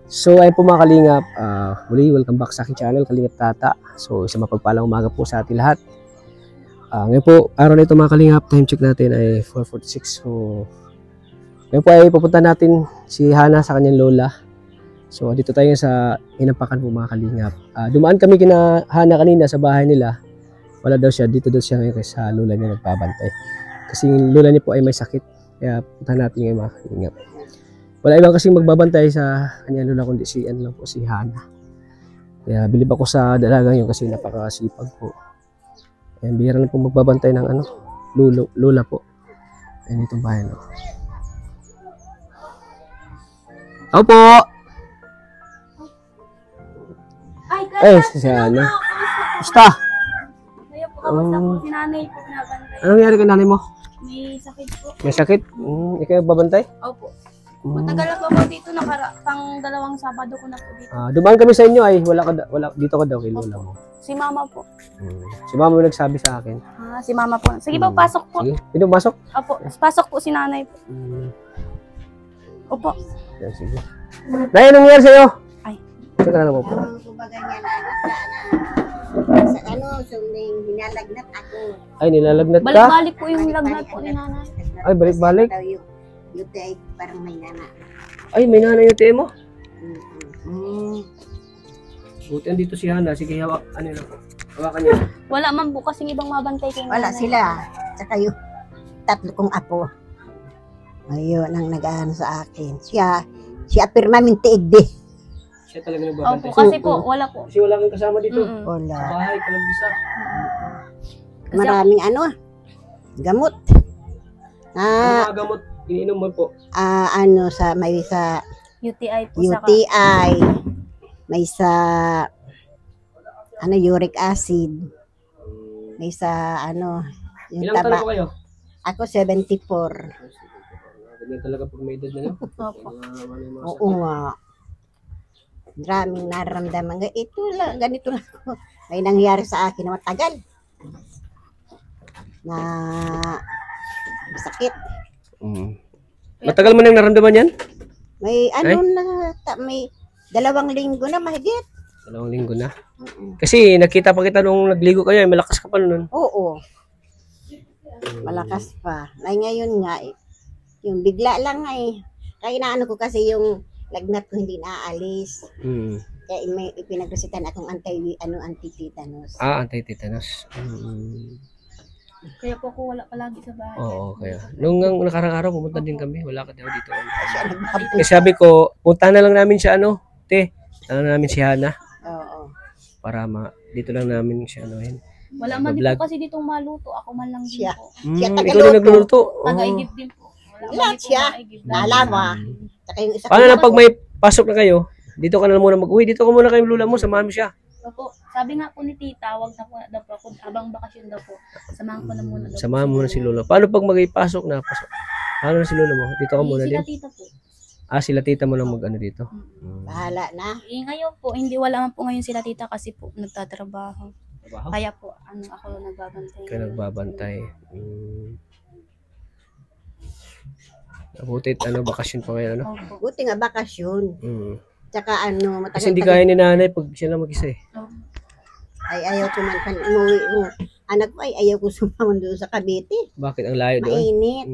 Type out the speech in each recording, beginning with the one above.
So ayun po mga kalingap, muli welcome back sa aking channel, Kalingap Tata. So isang mapagpalang umaga po sa ating lahat. Ngayon po, araw na ito mga kalingap, time check natin ay 4:46. So ngayon po ay pupunta natin si Hana sa kanyang lola. So dito tayo sa Inampakan po mga kalingap. Dumaan kami kina Hana kanina sa bahay nila. Wala daw siya, dito daw siya ngayon sa lola niya nagpabantay. Kasi yung lola niya po ay may sakit, kaya punta natin ngayon mga kalingap. Wala ibang kasing magbabantay sa kanya lola kundi si lang po, si Hana. Kaya bilib ako sa dalagang yun kasi napakasipag po. Ayan, bihira lang po magbabantay ng lola po. Ayan itong bahay no. Ako po! Ay, si Hana. Basta! Ngayon po, kamusta po si nanay po pinabantay? Anong nangyari kay nanay mo? May sakit po. May sakit? Ikaw babantay? Opo. Matagal na po ako dito, pang 2 Sabado ko na po dito. Dumaan kami sa inyo ay wala dito ka daw kay lola mo. Si mama po. Si mama mo nagsabi sa akin. Si mama po. Sige po, pasok po. Sige. Sino pasok? Opo, pasok po si nanay po. Opo. Yan, sige. Nay, anong nangyari sa'yo? Ay. Saan ka na po? Kumbaga niya sa sunding hinalagnat ako. Ay, nilalagnat ka? Balik-balik po yung lagnat po ni nanay. Ay, balik-balik? Yung tayo parang may nana. Ay, may nanay yung tiyan mo? Buti andito si Hana. Sige, hawak. Ano yun? Hawakan niyo. Wala man po kasing ibang mabantay kay nanay. Wala sila. Tsaka yung 3 kong apo. Ayun ang nag-aano sa akin. Siya pirma min tiigdi. Siya talaga nagbabantay. Opo, kasi po, wala po. Kasi wala kang kasama dito. Wala. Bahay, kalabisa. Maraming gamot. Ano mga gamot iniinom mo po? May sa UTI po UTI. May sa uric acid. May sa yung Ilang taon po kayo? Ako 74. Ganyan talaga pag may edad na no? Opo. Oo nga. Maraming nararamdaman. Ito lang, ganito lang ako. May nangyari sa akin na matagal. Na sakit. Matagal mo nang naramdaman yan? May may 2 linggo na mahigit. 2 linggo na. Kasi nakita pa kita nung nagligo kayo, malakas ka pa nun. Oo. Malakas pa. Ay ngayon nga yung bigla lang kaya inaano ko kasi yung lagnat ko hindi naaalis. Kaya may ipinagresitan akong anti-tetanus. Anti-tetanus. Kaya po ako wala palagi sa bahay. Oo, kaya. Nung nakarang araw pumunta din kami, wala ka daw dito. Kasi sabi ko, punta na lang namin siya namin si Hana. Oo. Para dito lang namin siya Wala man din po kasi ditong maluto. Ako man lang din Siya. po. Siya ikaw din nagluluto. Taga-igib din po. Lahat siya. Nalawa. Saka yung isa Paano na pag may pasok na kayo, dito ka na muna mag-uwi, dito ka muna kayong lula mo, samahan mo siya. Opo. Sabi nga po ni tita, wag na po daw po ako, abang bakasyon daw po. Samahan ko na muna daw. Samahan mo na si Lolo. Paano pag mag-ipasok na? Paano na si Lolo mo? Dito ka muna din? Sila tita po. Sila tita mo lang dito. bahala na. Ngayon po, hindi wala man po ngayon sila tita kasi po nagtatrabaho. Trabaho? Kaya po, ako nagbabantay. Kaya nagbabantay. Buti, bakasyon pa kayo, Opo. Buti nga bakasyon. Tsaka matagal. Kasi hindi kaya ni nanay pag siya lang mag-isa Ay ayaw ko man umuwi mo. Anak ko ayaw ko sumamon doon sa Cavite. Bakit ang layo doon? Mainit.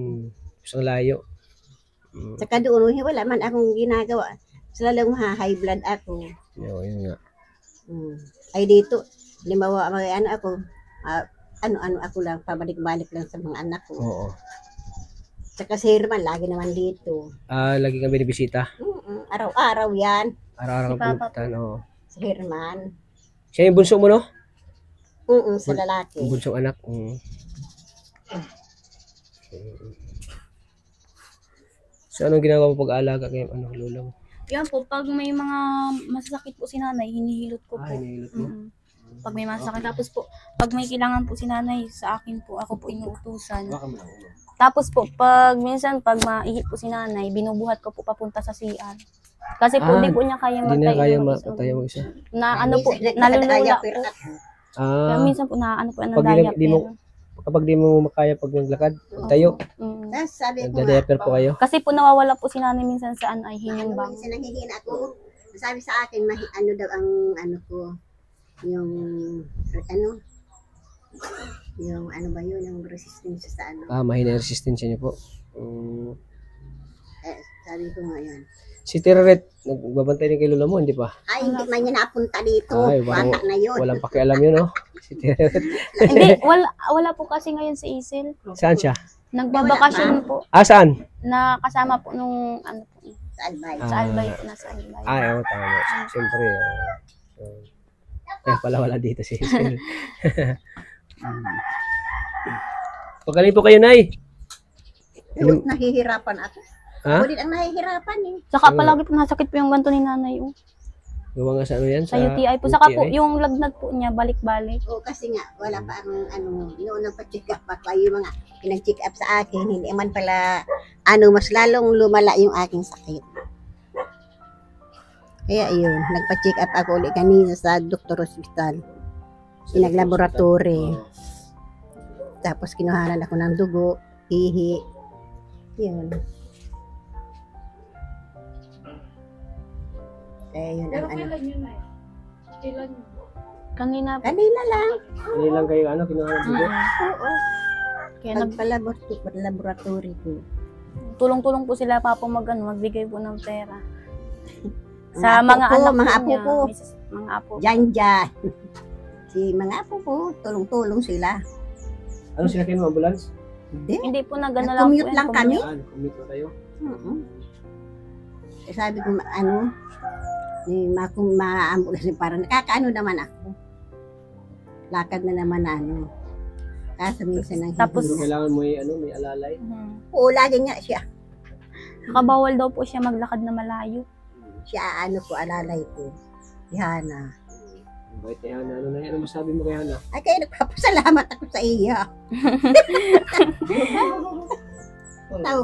Ang layo. Tsaka doon, wala man akong ginagawa. Lalo high blood ako. Yun nga. Ay dito, limawa ako, ako lang, pabalik-balik lang sa mga anak ko. Oo. Tsaka si Herman, lagi naman dito. Lagi kang binibisita? Araw-araw yan. Araw-araw kang pupuntahan, oo. Si Herman. Siya yung bunso mo, no? Sa lalaki. Yung bunsong anak. So, anong ginagawa mo pag-aalaga kay lola mo? Yan po, pag may mga masasakit po si nanay, hinihilot ko po. Hinihilot mo? Pag may masasakit. Tapos po, pag may kailangan po si nanay sa akin po, ako po inuutusan. Tapos po, minsan pag maihip po si nanay, binubuhat ko po papunta sa CR. Kasi po, di po niya kayang Hindi na kaya mag-isa. matay mo isa. Nalulula po. Kaya minsan po, ang diaper. Kapag di mo makaya pag naglakad, tayo. Sabi ko Nagda-diaper po kayo. Kasi po nawawala po si nanay minsan sa ay hinimbang. Minsan nanghihina ako. Sabi sa akin, ano daw ang ano ko, yung ano, yung ano ba yun, yung resistance sa ano. Mahina yung resistensya niyo po. Sabi ko ngayon. Si Tiraret, nagbabantay din kay Lola mo, hindi pa? Ay, hindi man niya napunta dito. Ay, Bata na yun. Walang pakialam yun, no? Si Tiraret. Hindi, wala po kasi ngayon si Isil. Saan siya? Nagbabakasyon po. Saan? Na kasama po nung ano po. Sa Albay. Sa Albay po, nasa Albay. Oo, tama. Siyempre, kaya pala wala dito si Isil. Pagaling po kayo, Nay. Nahihirapan ako. Ha? Ulit ang nahihirapan eh. Saka palagi po nasakit po yung ganto ni nanay. Oh. Gawa nga sa ano yan? Sa UTI po. Saka po yung lagnat po niya, balik-balik. Oo, kasi nga, wala pa ang ano, noon nagpa-check up ako, yung mga pinag-check up sa akin, hindi man pala, ano, mas lalong lumala yung aking sakit. Kaya yun, nagpa-check up ako ulit kanina sa Dr. Hospital. Pinaglaboratory. Tapos kinuhanan ako ng dugo, ihi. Yun. Kaya yun ang ano. Kanina po. Kanina lang. Hindi lang kayo, kinuha ng dugo? Oo. Kaya Nagpa-laboratory ko. tulong-tulong po sila papo magbigay po ng pera. Sa mga anak mga po apo niya, ko. mga apo. Diyan. Si mga apo ko, tulong-tulong sila. Ano sila kayo, ambulance? Hindi po nagana lang po. Nag-commute lang kami. Commute na kayo? Sabi ko, ano, ma-ambulance, parang nakakaano naman ako. Lakad na naman na ano. Kaso minsan ang Tapos, Pero kailangan mo may alalay. oo, lagi nga siya. Nakabawal daw po siya maglakad na malayo. Siya, ano ko, alalay ko. Si Hana. Bait ni Hana. Ano masabi mo kay Hana? Ay, kaya nagpapasalamat ako sa iya.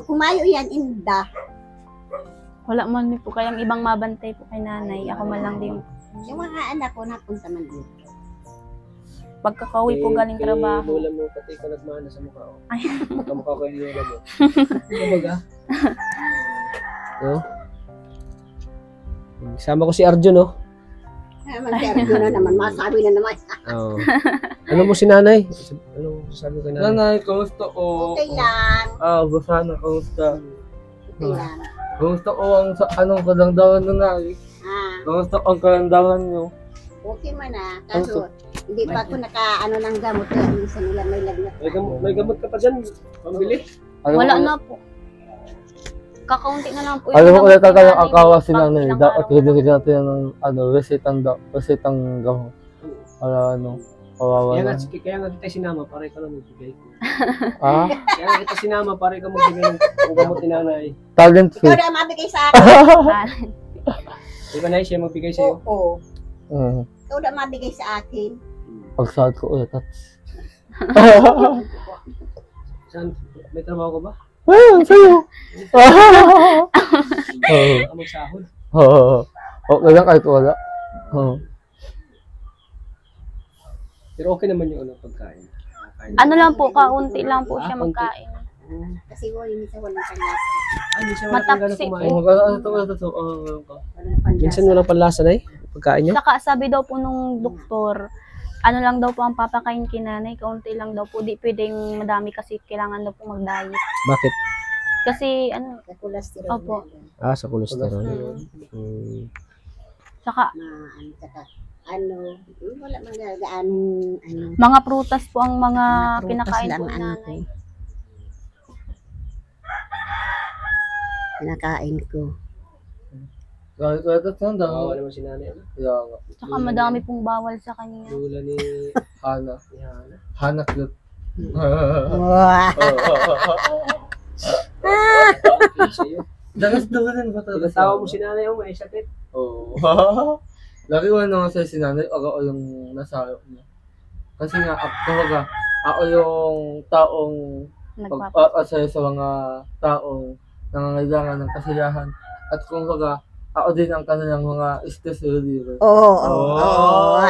Kumayo yan, Inda. Wala man po kayang ibang mabantay po kay nanay. Ako man lang din. Yung mga anak ko, napunta man dito. Pagkakauwi po galing trabaho. Kay Lola mo, pati ka nagmana sa mukha ko. Ay. Magkamukha ko yung Lola mo. Ano ba ga? No? Sama ko si Arjun, no? Mag-serve na naman, masabi na naman. Oo. Ano mo si nanay? Ano sabi ko nanay? Nanay, kamusta ko? Okay lang. Busana, kamusta? Okay lang. Kamusta ko ang anong kalandawan na nanay? Kamusta ang kalandawan nyo? Okay man kaso hindi pa ako naka-ano ng gamot. Kaya minsan nila may lagnat. May gamot ka pa dyan. Pambili. Wala na po. Kakaunti na lang po. Alam mo gamot ulit ni tayo nanay ang akawa si pag nanay. ilang Dapat araw hindi natin ng resitang gamot. Para kawawa Kaya na. nga kita sinama para ikaw lang magbigay. Ah? Kaya nga kita sinama para ikaw magbigay ng gamot ni nanay. Talent Ikaw free. na mabigay sa akin. Di ba Nay, siya magbigay sa'yo? Oo. Mm. Ikaw na mabigay sa akin. Pagsahod ko ulit. Saan? May trabaho ka ba? Ayun, sa'yo. Ako magsahod. Okay lang kahit wala. Pero okay naman yung pagkain. Ano lang po, kaunti lang po siya kaunti. magkain. Kasi minsan walang panlasa. Siya Matapsi kumain. Walang panlasa. Minsan walang panlasa na pagkain niya. Saka sabi daw po nung doktor, ano lang daw po ang papakain kinanay, kaunti lang daw po. Di pwedeng madami kasi kailangan daw po mag-diet. Bakit? Kasi ano, Sa cholesterol. Opo. Sa cholesterol. saka Wala magagaan, mga prutas po ang mga prutas pinakain lang po ni ano nanay. ko. Pinakain ko. Kahit tanda. Bawa naman si nanay. Saka madami pong bawal sa kanya. Lula ni Hana. Hana. Hana cute. Wow. Sa'yo. Danas naman ba talaga? Pagkatawa mo si nanay, may sakit. Oo. Lagi ko na nga sa sinanay, ako yung nasa niya. Kasi nga, ako yung taong pag-asaya sa mga taong nangangailangan ng kasiyahan. At kung baga, ako din ang kanilang mga stress reliever. Oo.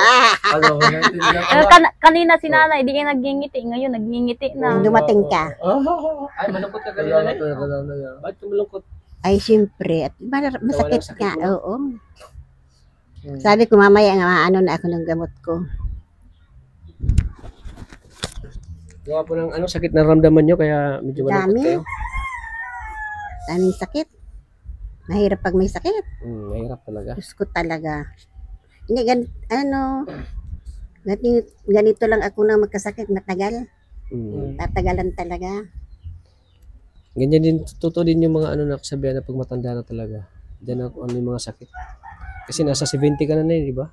Ano, naintindihan ko Pero ba? kanina si nanay, di ka nagingiti. Ngayon, nagingiti na. Dumating ka. Ay, malungkot ka kanina na. Kailangan talaga. Bakit ka malungkot? Ay, siyempre. At masakit sakit nga. mo? Oo. Sabi ko mamaya nga ano na ako ng gamot ko. Gawa po ng sakit na ramdaman nyo, kaya medyo malungkot Dami. kayo. Daming sakit. Mahirap pag may sakit. Mahirap talaga. Diyos ko talaga. Hindi, ganito lang ako na magkasakit, matagal. Tatagalan talaga. Ganyan din, totoo din yung mga nakasabihan na pag matanda na talaga. Diyan yung mga sakit. Kasi nasa 70 ka na di ba?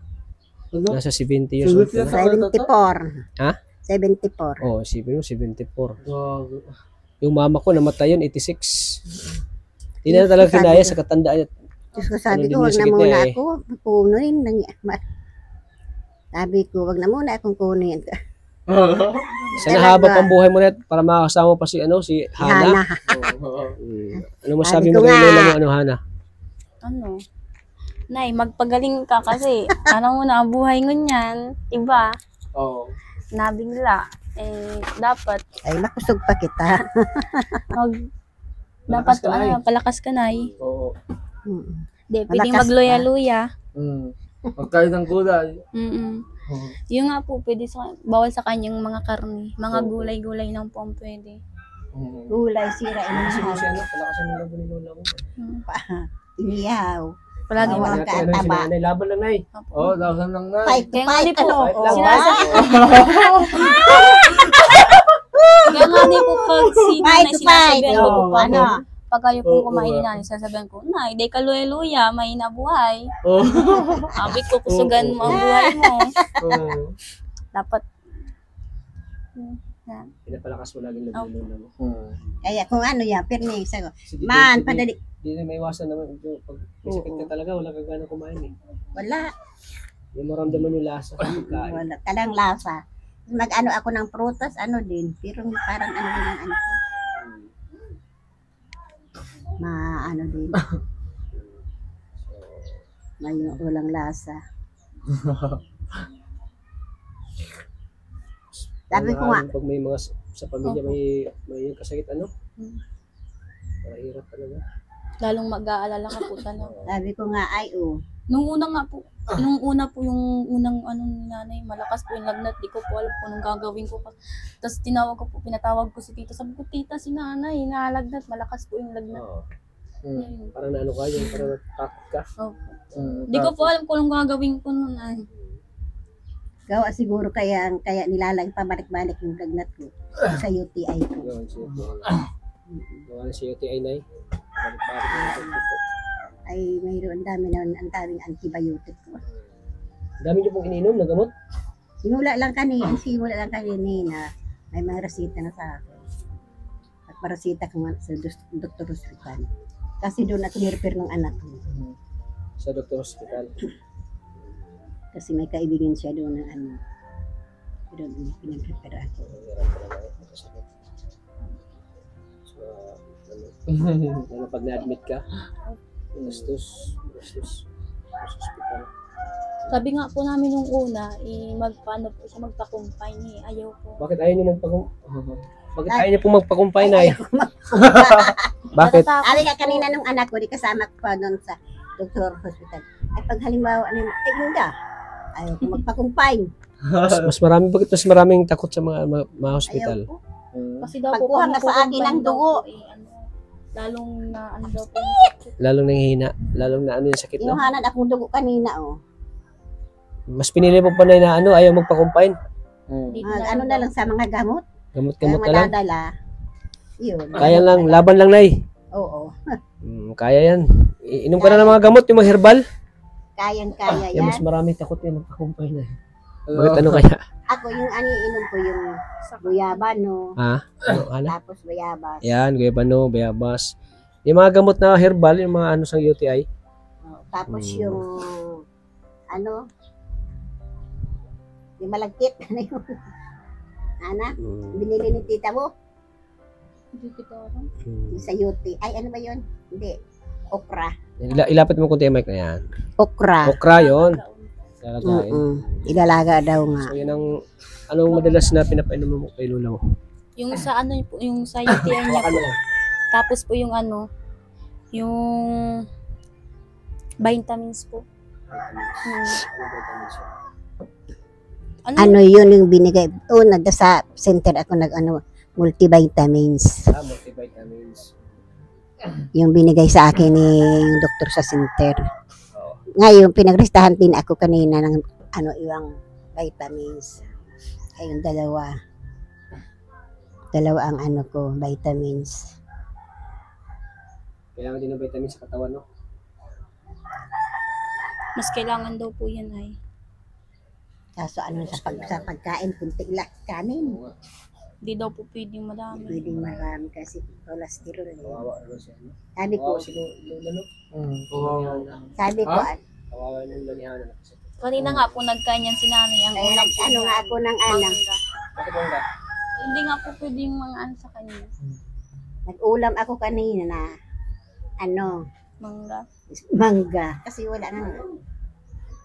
Nasa 70 years old ka na. 74. Ha? 74. Oo, isipin mo, 74. Wow. Yung mama ko namatay yun, 86. Hindi na talaga kinaya sa katandaan niya. Diyos ko, sabi din ko, yung wag na sakit muna niya eh. ako. Punuin. Sabi ko, wag na muna akong kunin. Sana haba pang buhay mo na para makakasama pa si Hana. Hana. Ano masabi Sabi mo ko kay nga. lola mo, Hana? Ano? Nay, magpagaling ka kasi ano mo na ang buhay ngunyan, diba? Oo. Nabigla. Dapat Ay, makusog pa kita. dapat ka, Nay. palakas ka, Nay. Oo. Di, pwedeng Malakas magluya-luya. Magkain ng gulay. Oo. Yung nga po, bawal sa kanyang mga karne. Mga gulay-gulay lang po ang pwede. Gulay, sira, inihaw. Palakasan mo lang ni lola mo. Inihaw. Palagi Bawal mga ka. Taba. Laban lang, Nay. Oo, laban lang na. Fight, Kaya nga di po, ano? Kaya nga di po pag Fight, sinasabihan ko po Oo, pa, ano? pag kayo Oo, po kumain ni nanay, sasabihan ko, Nay, di ka luya-luya, may nabuhay. Oo. Sabi ko, kusugan mo ang buhay mo. Oo. Dapat, Pinapalakas mo lagi lola mo. Kaya kung ano yan, pirmi, sago. Sige, Man, di- padali. Di na may iwasan naman. Pag may sakit ka talaga, wala kang gana kumain eh. Wala. Yung maramdaman yung lasa sa pagkain. Wala. Talang lasa. Mag-ano ako ng prutas, ano din. Pero parang ano din ang ano ko. Ano din. May walang lasa. Sabi ko nga, Pag may mga sa pamilya may kasakit para hirap talaga. lalong mag-aalala ka po talaga. sabi ko nga, ay Nung una po yung unang ni nanay, malakas po yung lagnat, di ko po alam kung anong gagawin ko. Tapos pinatawag ko si tita, sabi ko, tita, si nanay, nalagnat, malakas po yung lagnat. Oo. Yun. Parang parang natakot ka. Opo. Di ko po alam kung anong gagawin ko nun. Ay. gawa siguro kaya nilalang pabalik-balik yung lagnat ko sa UTI ko. Yun, si UTI. Gawa na si UTI, Nay. Balik-balik yung sakit ko. Ay, mayroon ang daming antibiotic ko. Dami niyo pong ininom na gamot? Simula lang kanina na may mga resita na sa akin. At parasita ko nga sa Dr. Hospital. Kasi doon ako nirepair ng anak ko. Sa Dr. Hospital. Kasi may kaibigan siya doon na doon pinag-repair ako. So, pag na-admit ka, gastos sa hospital. Sabi nga po namin nung una, magpa-confine eh. Ayaw po. Bakit ayaw niyo Bakit ayaw niyo pong magpa-confine, Nay? Bakit? Sabi nga kanina nung anak ko, di kasama ko pa doon sa Dr. Hospital. Ay pag halimbawa, ayaw ko magpa-confine. Bakit mas maraming takot sa mga hospital? Ayaw ko. Kasi daw po, Pagkuha na sa akin ng dugo. Lalong na daw po. Lalong nanghihina, lalong na yung sakit, no? Inuhanan akong dugo kanina, Mas pinili mo pa na ayaw magpa-confine. na lang sa mga gamot. Gamot-gamot Kaya na lang. madadala. Yun. Kaya lang, laban lang, Nay. Oo. Kaya yan. Inom ka na ng mga gamot, yung mga herbal. Kayang-kaya Yan, yan. mas marami takot yan magpa-confine. Bakit kaya? Ako yung iniinom ko yung guyabano. Ha? Tapos bayabas. Yan, guayabano, bayabas. Yung mga gamot na herbal, yung mga sa UTI. Tapos yung yung malagkit. Binili ni tita mo yung sa UTI. Ay, ano ba yun? Hindi. Okra. Ilapit mo kunti yung mic na yan. Okra. Okra yun. Lalagain. Ilalaga daw nga. So, yan ang madalas na pinapainom mo kay lola mo. Yung sa yung sa UTI niya po. Tapos po yung yung vitamins po. Vitamins. Ano vitamins yun? Ano yun yung binigay. Sa center ako multivitamins. Multivitamins. Yung binigay sa akin ni yung doktor sa center. Oo. Ngayon, pinagristahan din ako kanina ng iwang vitamins. Ayun, dalawa. Dalawa ang vitamins. Kailangan din ng vitamins sa katawan, no? Mas kailangan daw po yan ay. Kaso sa pagkain, kunti lang kanin. Hindi daw po pwedeng madami. Pwedeng marami kasi cholesterol. Kawawa naman siya, no? Sabi ko, Kawawa si Lola, no? sabi ko, Kawawa yung Lola ni Hana. Kanina nga po nagkanyan si nanay ang kaya ulam po nga niya. ako ng anak. Mangga. Bakit mo nga? Hindi nga po pwedeng mga sa kanya. Nag-ulam ako kanina na Mangga. mangga. Kasi wala na.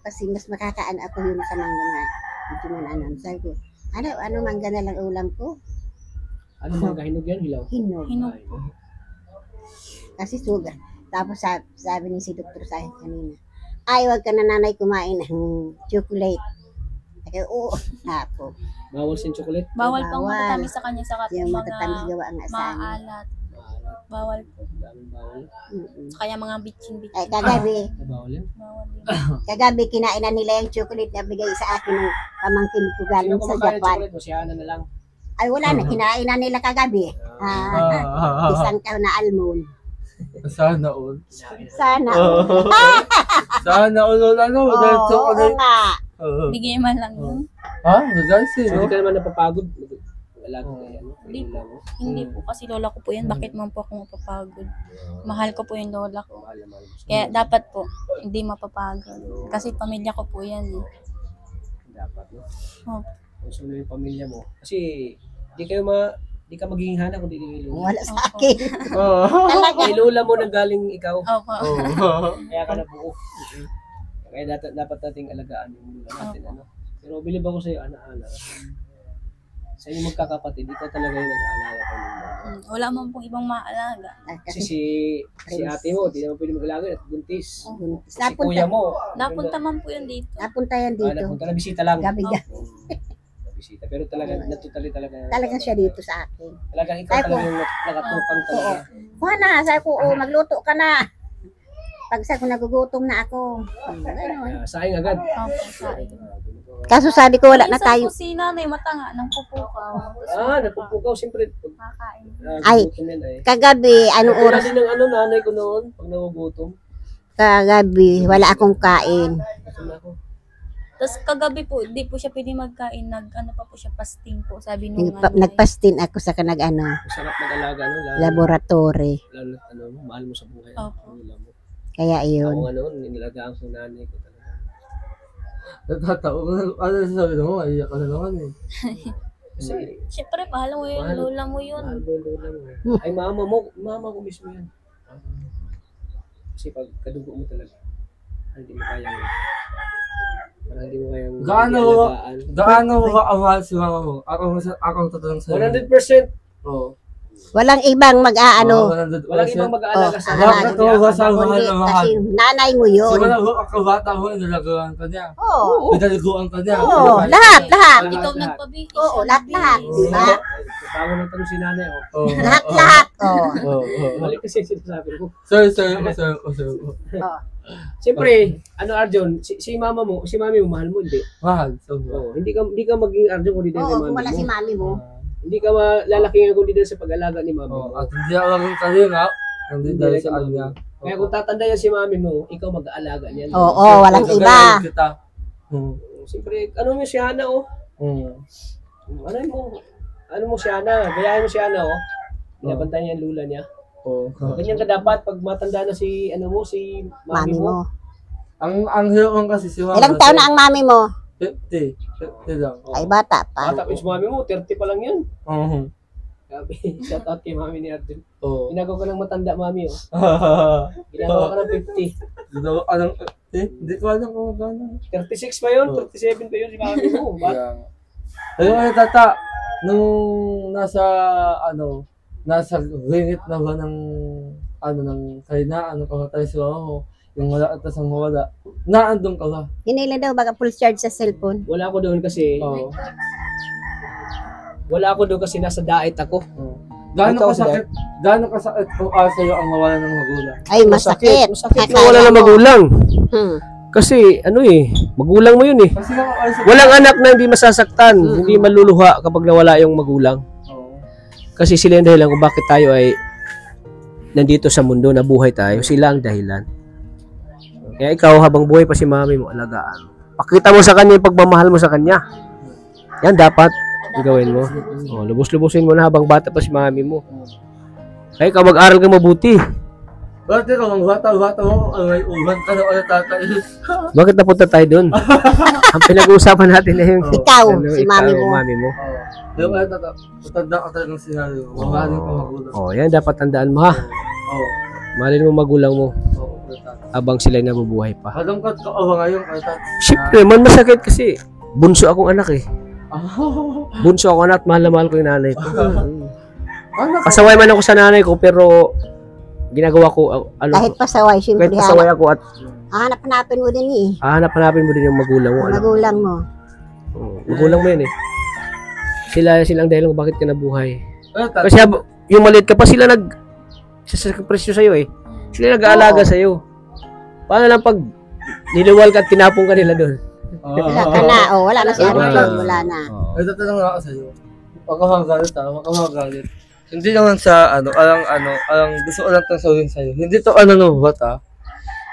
Kasi mas makakaan ako yun sa mangga na. Hindi man sabi ko, ano mangga na lang ulam ko? Ano mga hinog yan? Hilaw? Hinog. Hinog po. Kasi sugar. Tapos sabi ni si doktor sa akin kanina, ay, wag ka na nanay kumain ng chocolate. Kaya, oo, ako. Bawal sin chocolate? Bawal pang Bawal. matatamis sa kanya sa Yung mga matatamis gawa nga sa amin. maalat. Bawal po. Daming bawal. Sa kanya mga bitchin-bitchin. Ay, kagabi, Bawal yan? Bawal din. kagabi kinain na nila yung chocolate na bigay sa akin ng pamangkin ko galing Sino sa kumakain ng Japan. chocolate mo? Si Hana na lang. Ay, wala na, kinain na nila kagabi. Isang taon na almond. Sana all. Sana. Sana all dahil Oo chocolate. nga. Bigay man lang yun. Ha? Nagansin, So, no? hindi ka naman napapagod. Wala ka Hindi po. mo. Hindi po kasi lola ko po yan. Bakit man po ako mapapagod? Mahal ko po yung lola ko. Mahal na mahal mo siya. Kaya dapat po, hindi mapapagod. Kasi pamilya ko po yan. Dapat, no? Oh. Gusto mo yung pamilya mo. Kasi, di ka magiging Hana kung di Lola. Wala sa akin. Oo. Talaga. Kay Lola mo nanggaling ikaw. Opo. Kaya ka nabuo. Kaya dapat nating alagaan yung Lola natin. Ano? Pero bilib ako sa'yo, ana-ana. Sa inyong magkakapatid, ikaw talaga yung nag-aalaga ko ng Lola. Wala man pong ibang maalaga. Kasi si ate mo, di naman pwede mag-alaga at buntis. Si Napunta, kuya mo. Napunta man po yun dito. napunta yan dito. Napunta na bisita lang. Gabi-gabi. Bisita. Pero talaga, natutali talaga. Talagang siya dito sa akin. Talagang ikaw Ay, talaga yung nakatupang talaga. Kuha na, sabi ko, magluto ka na. Pag sabi ko, nagugutom na ako. Ganun. Sayang agad. Opo, sorry. Kaso sabi ko, wala na Minsan tayo. po si nanay matanga ng pupukaw. Napupukaw. Siyempre, Kakain. Ay. gutom yan eh. Kagabi, anong Oras oras? din ng nanay ko noon, pag nagugutom. Kagabi, wala akong kain. Gutom na ako. Tapos kagabi po, di po siya pwede magkain. Pa po siya fasting po. Sabi nung nanay. Nagpastin ako sa Masarap mag-alaga, no? laboratory. Lalo mahal mo sa buhay. Opo. Ang nila mo. Kaya Ako iyon. nga noon, ninilagaan ko yung nanay ko talaga. Natatawa ko na. Ano sabi mo? Iyak ka na naman eh. Kasi, Siyempre, mahal mo yun. Mahal. Lola mo yun. mahal mo yung lola mo. Ay, mama ko mismo yan. Kasi pag kadugo mo talaga, hindi mo kayang, parang hindi mo kayang Gaano mo ka-amahal si mama mo? Akong totoo sa'yo. 100%. Oo. Walang ibang mag-aano. Walang ibang mag-aalaga sa Bakit akin. mo ba sa mahal na mahal? Kasi nanay mo So, yun. wala ko akabata mo, nilagawan ka niya. Oo. Pinaliguan ka niya. Oo, lahat. Ikaw nagpabihis. Oo, lahat. Diba? Bago nagtanong si nanay, Oo. Lahat. Oo. Oo. Mali kasi sinasabi ko. Sorry. Oo. Siyempre, Arjun, si mama mo, si mami mo, mahal mo, hindi. Mahal. Hindi ka maging Arjun kung hindi dahil Oo, kay kung wala si mami mo. mami mo. Hindi ka malalaking kung hindi dahil sa pag-alaga ni mami mo. At hindi ako lang kalinga. Hindi dahil sa kanya. Kaya kung tatanda yan si mami mo, ikaw mag-aalaga niyan. Oo, walang iba. Kita. Siyempre, ano mo si Hana, oh. Ano mo si Hana, gayahin mo si Hana, oh. Binabantayan niya ang lula niya. Ganyan ka dapat pag matanda na si si Mami mo. Ang hirap kasi si mama. Ilang taon na ang mami mo? 50 lang. Ay, bata pa. Bata pa yung si mami mo, 30 pa lang yan. Oo. Sabi, shout out kay mami ni Arjun. Oo. Ginagawa ko ng matanda mami, oh. Ginagawa ko ng 50. Hindi ko alam kung gano'n. 36 pa yun, 37 pa yun si mami mo. Ayun ay tata, nung nasa limit na ba ng kainaan, ng kamatay si mama mo, Yung wala at ang wala. Naandun ka ba? Hinila daw baka full charge sa cellphone. Wala ako doon kasi, Oo. nasa diet ako. Gaano Ito, kasakit? Gaano kasakit kung sa'yo ang mawala ng magulang? Ay, masakit. Masakit na Akala wala ng mo. magulang. Hmm. Kasi, magulang mo yun eh. Kasi nakakaisa. Walang anak na hindi masasaktan, Mm. hindi maluluha kapag nawala yung magulang. Oo. Kasi sila yung dahilan kung bakit tayo ay nandito sa mundo, nabuhay tayo. Sila ang dahilan. Kaya ikaw, habang buhay pa si mami mo, alagaan. Pakita mo sa kanya yung pagmamahal mo sa kanya. Yan dapat gawin mo. Lubos-lubosin mo na habang bata pa si mami mo. Kaya ikaw mag-aral ka mabuti. Bakit ka mang bata mo? May uban ka na ulit tatay. Bakit napunta tayo doon? Ang pinag-uusapan natin na yung Ikaw, si mami mo. mami mo. Yung kaya tatanda ka talagang sinabi mo. Mamahalin ka magulang. Yan dapat tandaan mo ha. Oo. Mahalin mo magulang mo Oo, ulit tatay. habang sila nabubuhay pa. Halongkat ka ba ngayon kay tatay? Siyempre, man masakit kasi bunso akong anak eh. Bunso ako anak, mahal na mahal ko yung nanay ko. Pasaway man ako sa nanay ko pero ginagawa ko Kahit pasaway, kahit siyempre pasaway ako at hanap-hanapin mo din eh. hanapin mo din yung magulang mo. Magulang mo. Magulang mo yun eh. Silang dahil kung bakit ka nabuhay. Kasi Kasi yung maliit ka pa sila sasakripisyo sa'yo eh. Sila nag-aalaga sa'yo. Paano lang pag niliwal ka at tinapong ka nila doon? Wala ka na. Wala na si Wala. Arnold. Wala na. ito tanong ako sa'yo. Huwag ka magalit huwag ka magalit. Hindi naman sa alang gusto ko lang itong sabihin sa'yo. Hindi to bata.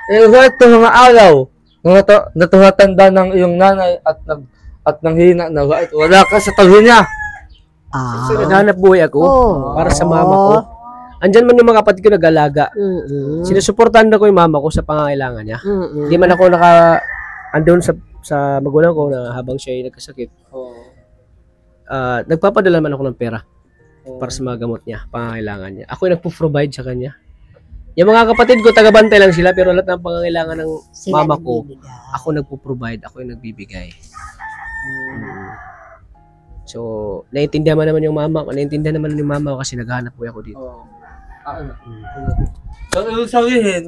Bakit itong mga araw, natuhatanda ng iyong nanay at nanghina na bakit wala ka sa tabi niya. Kasi naghanap buhay ako para sa mama ko. Oo. Andyan man yung mga kapatid ko nag-alaga. Mm-mm. Sinusuportahan na ko yung mama ko sa pangangailangan niya. Mm-mm. Hindi man ako andun sa magulang ko na habang siya ay nagkasakit. Nagpapadala man ako ng pera para sa mga gamot niya, pangangailangan niya. Ako yung nagpo-provide sa kanya. Yung mga kapatid ko, taga-bantay lang sila, pero lahat ng pangangailangan ng Sila mama ko, nagbibigay. ako nagpo-provide, ako yung nagbibigay. So, naiintindihan naman yung mama ko, naiintindihan naman yung mama ko kasi naghahanap buhay ako dito. So, ibig sabihin,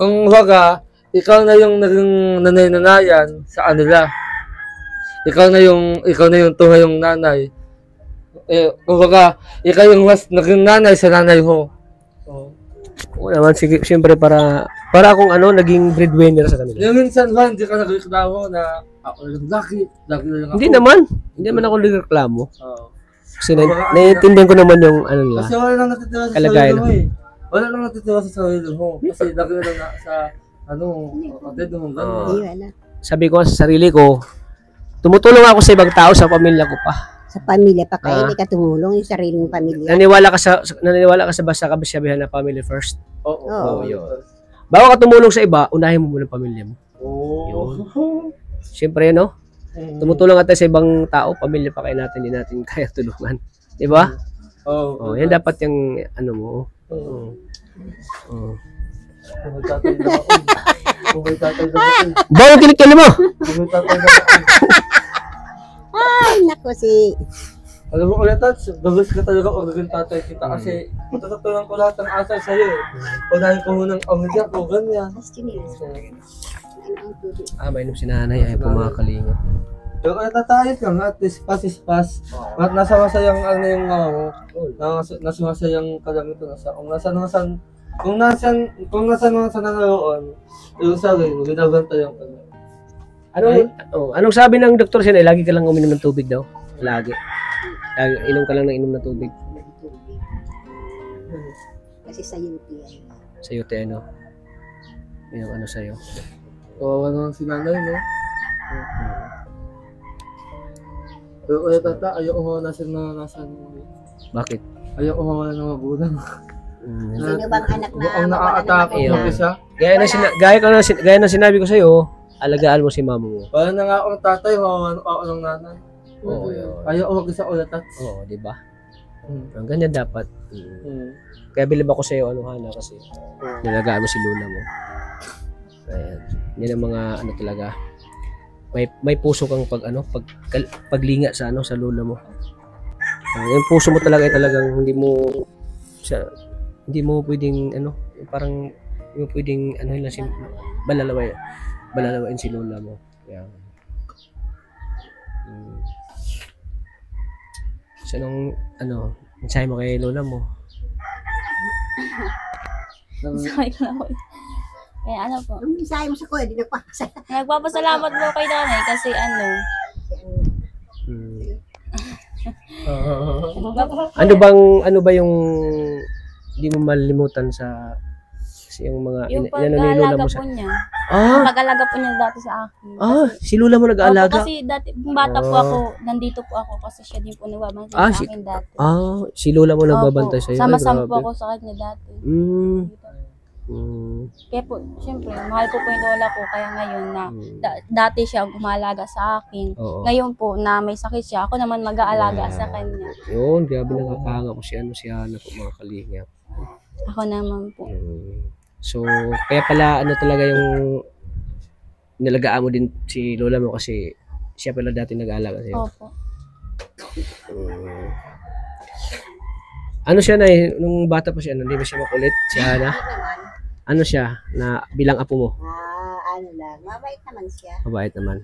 kung baga, ikaw na yung naging nanay-nanayan sa kanila. Ikaw na yung tunay yung nanay. Kumbaga, ikaw yung mas naging nanay sa nanay mo. Oo naman, siyempre para akong naging breadwinner sa kanila. Yung minsan ba, hindi ka nagreklamo na ako lang laki na lang ako. Hindi naman ako nagreklamo. Oo. Kasi naiintindihan ko naman yung nila. Kasi wala nang natitira sa Kalagayan sarili mo eh. Wala nang natitira sa sarili mo. Kasi laki na lang sa kapatid mo. Gano'n. Hindi, wala. Sabi ko sa sarili ko, tumutulong ako sa ibang tao, sa pamilya ko pa. Sa pamilya pa kayo, hindi ka tumulong yung sariling pamilya. Naniwala ka sa basta kasabihan na family first. Oo. yun. Bago ka tumulong sa iba, unahin mo muna ang pamilya mo. Oo. Siyempre, tumutulong ka tayo sa ibang tao, pamilya pa kayo natin, hindi natin kaya tulungan. Di ba? Oo. Yan dapat yung mo. Oo. Oo. Kung may tatay na ako. Kung may tatay na ako. Bago kinikili mo! Kung may tatay na ako. Ay, naku Alam mo ulit, Tats, babas ka talaga kung naging tatay kita kasi matututunan ko lahat ng asal sa'yo eh. Unahin ko munang pamilya ko, ganyan. Mainom si nanay, ay pumakalinga. Pero kung natatayos ka nga, at least pass is pass. At nasa masayang yung mo, nasa masayang ka lang ito. Kung nasa naroon, yung sabi mo, ginabantayan ka na. Anong sabi ng doktor siya lagi ka lang uminom ng tubig daw? Lagi. Inom ka lang ng inom ng tubig. Kasi sa UTI. Sa iyo, Yung sa'yo. Kawawa naman si nanay, no? Pero kaya tata, ayaw umawala sa naranasan mo. Bakit? Ayaw umawala ng magulang. Sino bang anak na Mukhang nakakatake Ayun. mo isa. Gaya na sinabi ko sa'yo, alagaan mo si mama mo. Wala na nga akong tatay, mawawa ako ng nanay. Oo, yun. Ayaw umag-isa ulit, Tats. Oo, di ba? Ang ganyan dapat. Hmm. Kaya bilib ako sa'yo, Hana, kasi nilagaan mo si Luna mo. Ayan. Yan ang mga talaga. May puso kang paglinga sa sa Luna mo. Yung puso mo talaga ay talagang hindi mo pwedeng parang Yung pwedeng, ano yun lang, balalaway, balalawain si lola mo. Kaya, so, nung, ano, mensahe mo kay lola mo? Sorry ko lang po. Kaya ano po. Yung mensahe mo sa kuya, di nagpapasalamat. Nagpapasalamat po kay nanay kasi ano. Ano ba yung hindi mo malilimutan sa yung mga Yung inano ni lola pag-aalaga mo po sa... niya. Ah! Pag-aalaga po niya dati sa akin. Si lola mo Opo, nag-aalaga? kasi dati, bata po ako, nandito po ako kasi siya din po nagbabantay sa akin dati. Si lola mo nagbabantay Opo, sa'yo? sama-sama po ako sa kanya dati. Kaya po, siyempre, mahal ko po yung lola ko. Kaya ngayon na dati siya umalaga sa akin. Oo. Ngayon po na may sakit siya, ako naman mag-aalaga sa kanya. Yun, grabe nakakahanga ko si Hana po, mga kalingap. Ako naman po. So, kaya pala ano talaga yung nalagaan mo din si lola mo kasi siya pala dati nag-aalaga sa'yo. Opo. Ano siya na nung bata pa siya, hindi ba siya makulit si Hana? Ano siya na bilang apo mo? Ano lang, mabait naman siya. Mabait naman.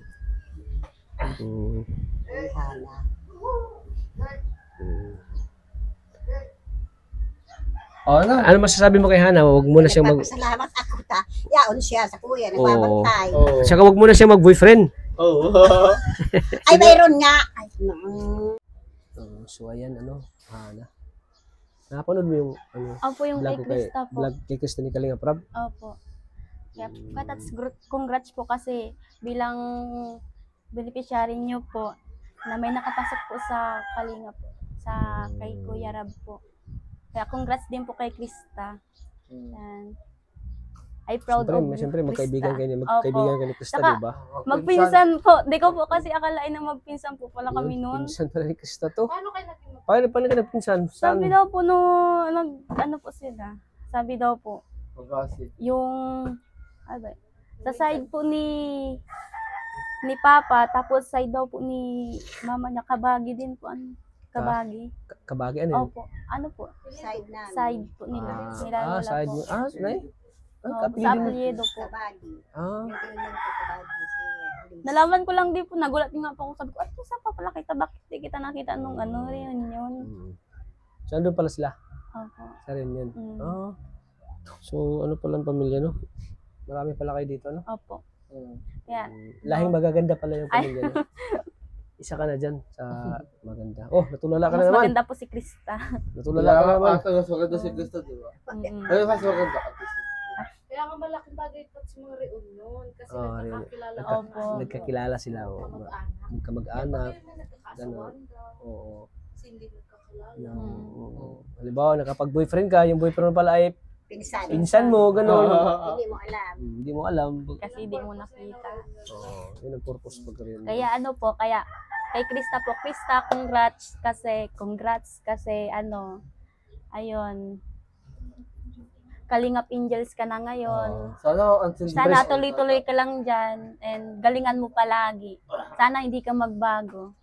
Hana. Ano masasabi mo kay Hana? Huwag mo na siyang Nagpapasalamat ako yaon siya sa kuya, nagbabantay. Saka huwag mo na siyang mag-boyfriend. Ay, mayroon nga. Ay, So ayan, Hana. Napanood mo yung Opo, yung kay Krista po. vlog kay Krista ni Kalinga Prab? Opo. Kaya congrats po kasi bilang beneficiary niyo po na may nakapasok po sa Kalinga po, sa kay Kuya Rab po. Kaya congrats din po kay Krista. Yan. I proud of you, Siyempre, magkaibigan Krista. kayo ni Krista, Saka, di ba? Magpinsan po. Di ko po kasi akalain na magpinsan po pala kami noon. Pinsan pala ni Krista to. Paano ka nagpinsan? Sabi daw po ano po sila. Sabi daw po, yung, sa side po ni Papa, tapos side daw po ni Mama niya, kabagi din po. Kabagi. Kabagi, ano yun? Opo. Ano po? Side namin. Side po nila. Nila Side po. mo. Nay? Sa apelyido po. Kabagi. Ah. Ito lang po kabagi siya. Nalaman ko lang din po, nagulat nga po ako. Sabi ko, saan pa pala kita? Bakit di kita nakita nung reunion? So, andun pala sila? Opo. Sa reunion? So, ano pala ang pamilya, no? Marami pala kayo dito, no? Opo. Yan. Lahing magaganda pala yung pamilya, no? Isa ka na dyan sa maganda. Oh, natulala ka na Mas naman. maganda po si Krista. Natulala ka na naman. Mas maganda si Krista, di ba? Ay, mas maganda ka, Krista. Kaya nga malaking bagay ito sa mga reunion kasi nagkakakilala Opo. Nagkakilala sila. Magkamag-anak. Nagkakasuhan daw. Oo. Kasi hindi nagkakilala. Halimbawa, nakapag-boyfriend ka, yung boyfriend mo pala ay Pinsan. pinsan mo, gano'n. Hindi mo alam. Hindi mo alam. Kasi di mo nakita. Yun ang purpose pag reunion. Kaya kaya kay Krista po, Krista, congrats kasi ayun, Kalingap Angels ka na ngayon. Sana tuloy-tuloy ka lang dyan and galingan mo palagi. Sana hindi ka magbago.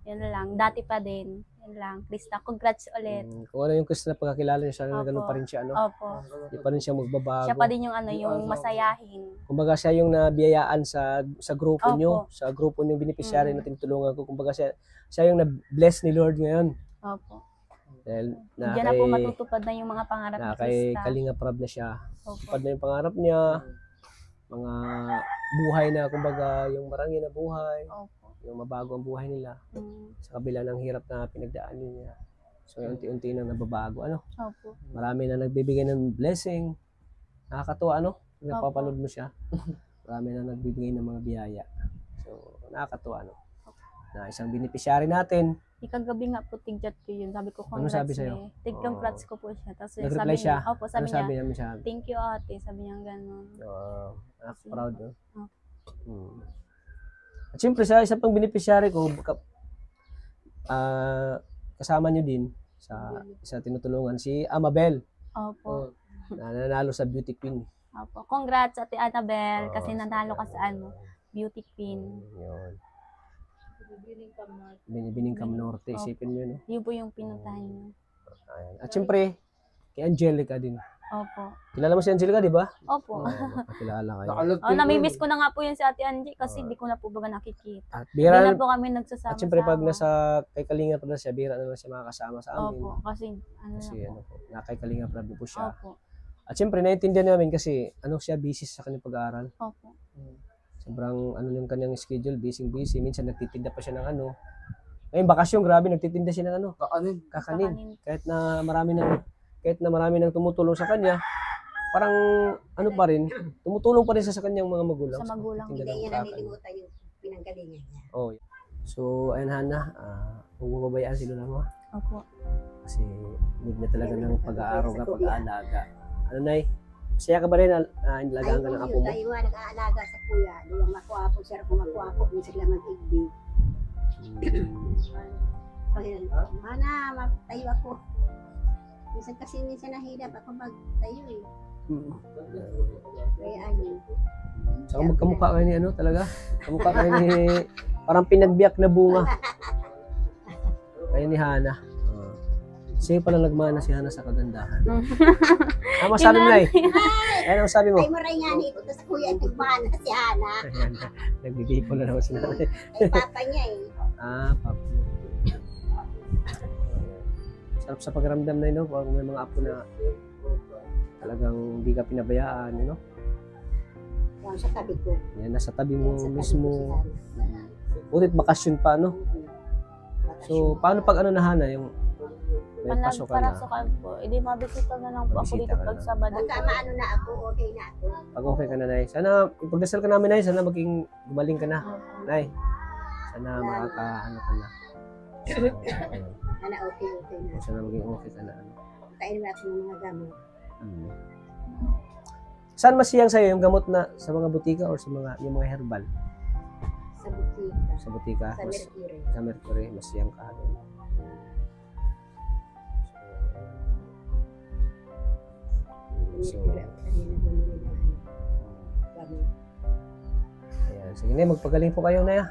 Yan lang, dati pa din. Yan lang, Krista, congrats ulit. Kung ano yung Krista na pagkakilala niya, sana ganun pa rin siya, Opo. Hindi pa rin siya magbabago. Siya pa din yung yung masayahin. Kumbaga siya yung nabiyayaan sa grupo Opo. nyo, sa grupo nyo beneficiary na tinutulungan ko. Kumbaga siya yung na-bless ni Lord ngayon. Opo. Dahil Diyan na po matutupad na yung mga pangarap ni kay Krista. Kalinga Prab na siya. Opo. Tupad na yung pangarap niya. Mga buhay na, kumbaga, yung marangin na buhay. Opo. Yung mabago ang buhay nila. Sa kabila ng hirap na pinagdaanan niya. So, unti-unti na nababago. Opo. Marami na nagbibigay ng blessing. Nakakatuwa, napapanood mo siya. Marami na nagbibigay ng mga biyaya. So, nakakatuwa, na isang beneficiary natin. Ikagabi nga po, tig-chat ko yun. Sabi ko, Ano congrats sabi sa'yo? Tig-congrats ko po siya. Tapos Nag-reply siya? Opo, sabi Ano sabi niya, namin siya? thank you ate. Sabi niya gano'n. Proud, no? At syempre, sa isa pang beneficiary ko, kasama nyo din sa tinutulungan, si Amabel. Opo. Na nanalo sa Beauty Queen. Opo. Congrats ate Annabel kasi nanalo ka sa Beauty Queen. Yun. Binibining Norte. Isipin nyo, no? Yun po yung pinuntahan niyo. At syempre, kay Angelica din. Opo. Kilala mo si Angelica, di ba? Opo. Kilala kayo. Nakalot Oh, namimiss ko na nga po yun si Ate Angie kasi di ko na po baga nakikita. At Hindi bihira na po kami nagsasama. at syempre pag nasa kay Kalinga Prab na siya, bihira na lang siya makakasama sa amin. Opo, kasi ano Kasi na ano po, na kay Kalinga Prab po siya. Opo. At syempre naiintindihan namin kasi ano siya, busy sa kanyang pag-aaral. Opo. Sobrang ano yung kanyang schedule, busy. Minsan nagtitinda pa siya ng ano. Ngayon bakasyon, grabe, nagtitinda siya ng ano, Kakanin. kakanin. Kakanin. Kahit na marami nang tumutulong sa kanya, parang ano pa rin, tumutulong pa rin siya sa kanyang mga magulang. Sa magulang. pagtitinda Hindi ng niya kakanin. nanilimutan yung pinanggalingan niya. Oh. So, ayun Hana, huwag mo babayaan si Lola mo. Opo. Kasi need na talaga ng pag-aaral ka, pag-aalaga. Ano Nay? Masaya ka ba rin na inalagaan ka ng apo mo? Tayo nga nag-aalaga sa kuya. Luwang makuapo, sir kung makuapo, minsan lang mag-igdi. Pag mana, magtayo ako. Minsan nahirap ako magtayo eh. Kaya ano. Saka magkamukha kayo ni ano talaga? Kamukha kayo ni parang pinagbiyak na bunga. Kayo ni Hana. Sa'yo pala nagmana si Hana sa kagandahan. Ano masabi mo, Nay? Ano masabi mo? Ay maray nga nito, tapos kuya ito mana si Ana. Ayan, nagbibihipon na naman si Nanay. Ay papa niya eh. Papa. Sarap sa pagramdam na yun, no? Pag may mga apo na talagang hindi ka pinabayaan, you know? Yan sa tabi ko. Yan, nasa tabi mo Yan sa tabi mismo. ko si Ana. Butit bakasyon pa, no? So, paano pag ano na Hana, yung may pasok ka na? Nagparasukan po. Hindi mabisita na lang po ako Mabisita dito ka pag na. Sabado. Pagka maano na ako, okay na ako. Pag okay ka na, Nay. Sana, ipagdasal ka namin, Nay. Sana maging gumaling ka na, Nay. Sana makaka-ano ka na. So, ayun. Ana okay na. Sana maging okay ka na. Ano. Kain na ako ng mga gamot. Saan masiyang sa'yo yung gamot na sa mga butika or sa mga yung mga herbal? Sa butika. Sa butika, Sa mas, Mercury. sa Mercury, masiyang ka doon. So, Mercury ako kanina bumili ng ano, gamot. ayan. Sige na, magpagaling po kayo na ya.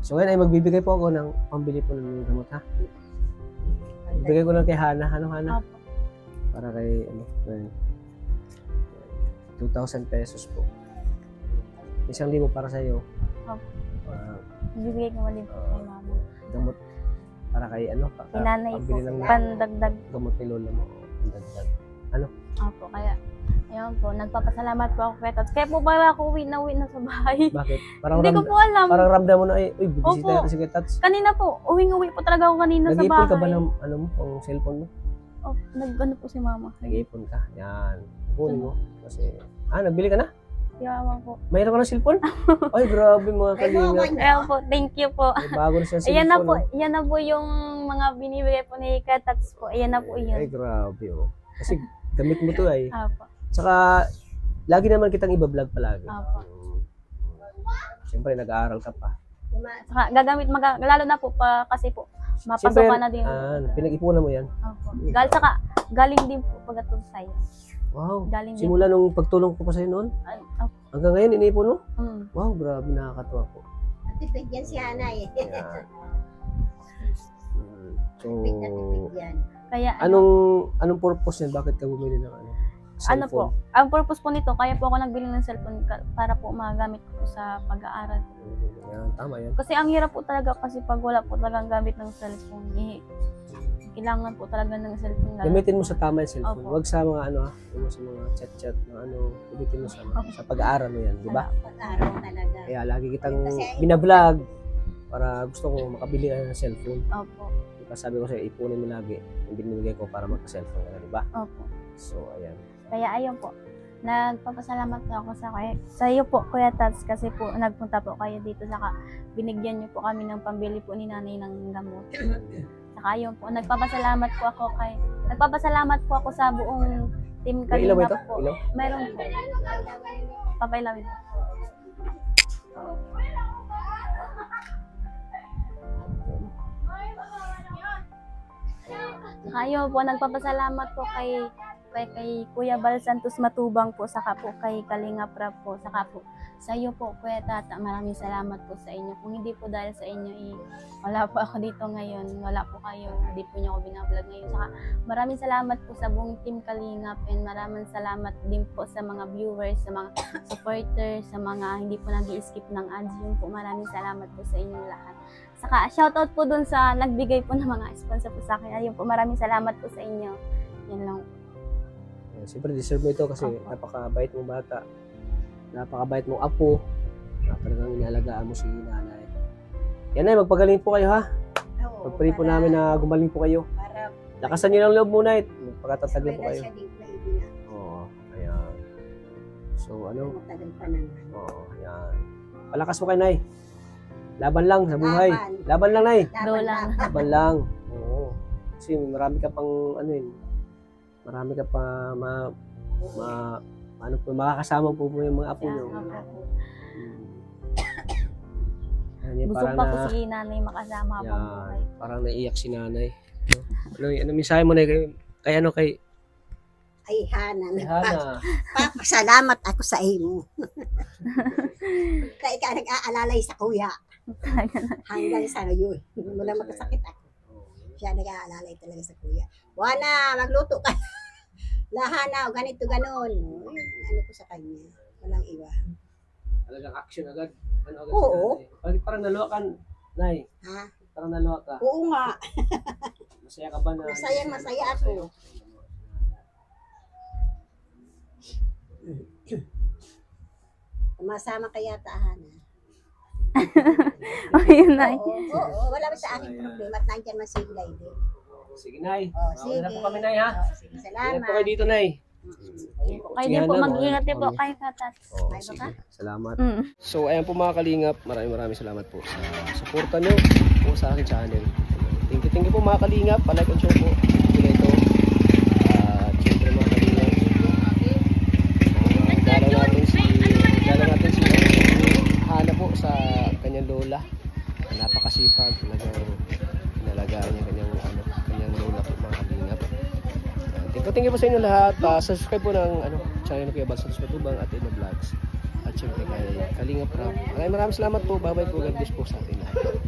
So ngayon ay magbibigay po ako ng pambili po ng gamot ha. Bigay ko lang kay Hana. Ano Hana? Opo. Para kay ano, 2,000 pesos po. 1,000 para sa iyo. Opo. Uh, Bibigay ko din po kay mama. gamot para kay ano, Inanay po. pambili ng Pandagdag. gamot ni lola mo. Dagdag. Opo. Kaya, ayun po. Nagpapasalamat po ako kay Tats. Kaya po pala ako uwi na sa bahay. Bakit? Parang Hindi ko po alam. parang ramdam mo na uy, bibisita Opo. natin si Tats. Kanina po, uwing-uwi po talaga ako kanina sa Nag-iipon bahay. ka ba ng ano mo, pang cellphone mo? Oh, nag-ano po si mama. Nag-iipon ka. Yan. Kunin mo. Kasi, nagbili ka na? Yaman po. Mayroon ka ng cellphone? Ay, grabe mga Ay, kalinga. mama niya. Ayun po, thank you po. May bago na siyang Ayan na cellphone. po, yan na po yung mga binibigay po ni Katats po. Ayan na po Ay, yun. grabe oh. Kasi gamit mo to ay. Apo. Tsaka, lagi naman kitang iba-vlog palagi. Apo. Siyempre, nag-aaral ka pa. Saka gagamit, lalo na po pa kasi po, Siyempre, mapasok na din. pinag-ipunan mo yan. Opo. Saka, galing din po pagkatong sa'yo. Wow. Galing din. Simula nung pagtulong ko pa sa'yo noon, Opo. hanggang ngayon, iniipon mo? Mm. Wow, grabe, nakakatuwa po. Tipid yan si Ana eh. Yan. So, Tipid na tipid yan. Kaya, anong purpose niyan? Bakit ka bumili ng ano? ano po, ang purpose po nito, kaya po ako nagbili ng cellphone para po magamit ko po sa pag-aaral. Yan, tama yan. Kasi ang hirap po talaga kasi pag wala po talagang gamit ng cellphone, kailangan po talaga ng cellphone. Gamitin mo sa tama yung cellphone. Opo. Huwag sa mga ano yung sa mga chat-chat na ano, gamitin mo sa pag-aaral mo yan, di ba? Pag-araw talaga. Kaya lagi kitang Kasi- binablog para gusto ko makabili ka ng cellphone. Opo. Diba sabi ko sa'yo, ipunin mo lagi yung binibigay ko para magka-cellphone ka na, di ba? Opo. So, ayan. Kaya ayun po, nagpapasalamat po ako sa iyo po, Kuya Tats, kasi po nagpunta po kayo dito, saka binigyan niyo po kami ng pambili po ni nanay ng gamot. Saka ayun po, nagpapasalamat po ako sa buong team May ilaw ba ito? Kalingap po. Ilaw? Meron po. Papailawin po. Saka ayun po, nagpapasalamat po kay kay Kuya Bal Santos Matubang po, saka po kay Kalinga Prab po, saka po sa iyo po, Kuya Tata. Maraming salamat po sa inyo. Kung hindi po dahil sa inyo, wala po ako dito ngayon. Wala po kayo. Hindi po niyo ako binablog ngayon. Saka maraming salamat po sa buong team Kalingap, and maraming salamat din po sa mga viewers, sa mga supporters, sa mga hindi po nag-i-skip ng ads. Yun po, maraming salamat po sa inyong lahat. Saka shoutout po dun sa nagbigay po ng mga sponsor po sa akin. Ayun po, maraming salamat po sa inyo. Yan lang. Siyempre, deserve mo ito kasi napakabait mong bata. Napakabait mong apo. Talagang inalagaan mo si nanay. Yan ay, magpagaling po kayo ha. Oo, Pagpili po namin na gumaling po kayo. para Lakasan nyo ng loob muna eh. Pagkatataglan po wala kayo. siya din baby na. Oo, ayan. So, ano? Matagal pa naman. Oo, ayan. Palakas mo kay Nay. Laban lang sa buhay. Laban. Laban lang, Nay. Dolan. Laban lang. Oo. Kasi marami ka pang, ano yun, marami ka pa makakasama po mo yung mga apo nyo. Yan, Gusto parang pa po si nanay makasama po. yan, parang naiiyak si nanay. Ano mensahe mo na kay Ay, Hana. Hana? Papasalamat ako sa iyo. Kaya ka nag-aalalay sa kuya. Hanggang sa ngayon. Wala magkasakit ako. Siya nag-aalalay talaga sa kuya. Wana, magluto ka. Lahana, ganito, ganon. Ano ko sa kanya. Walang iwa. Talagang action agad. Ano agad Oo. si nanay? Parang naluwa ka, Nay. Ha? Parang naluwa ka. Oo nga. Masaya ka ba na? Masaya ako. Masama kaya Hana. Ayun na. Oo, wala ba sa akin problema at nandiyan man si Lady. Sige, Nay. Oh, Sige. sige. na po kami, Nay, ha? Oh, sige, Ingat salamat. po kayo dito, Nay. Kayo din po, mag-ingat din po kayo, Katat. Oh, Ay, sige. baka? Salamat. Mm. So, ayan po mga kalingap. Maraming salamat po sa suporta nyo po sa akin channel. Thank you po mga kalingap. Pa-like and share po. Video na ito. At syempre mga kalingap. Dala natin si Hana po sa kanyang lola. Napakasipag. Talagang inalagaan niya kanyang lola po mga kalingap. Thank you po sa inyo lahat. Subscribe po ng channel ni Kuya Bal Santos Matubang at Ino Vlogs. At syempre kay Kalinga Prab. Maraming salamat po. Bye-bye po. God bless po sa atin lahat.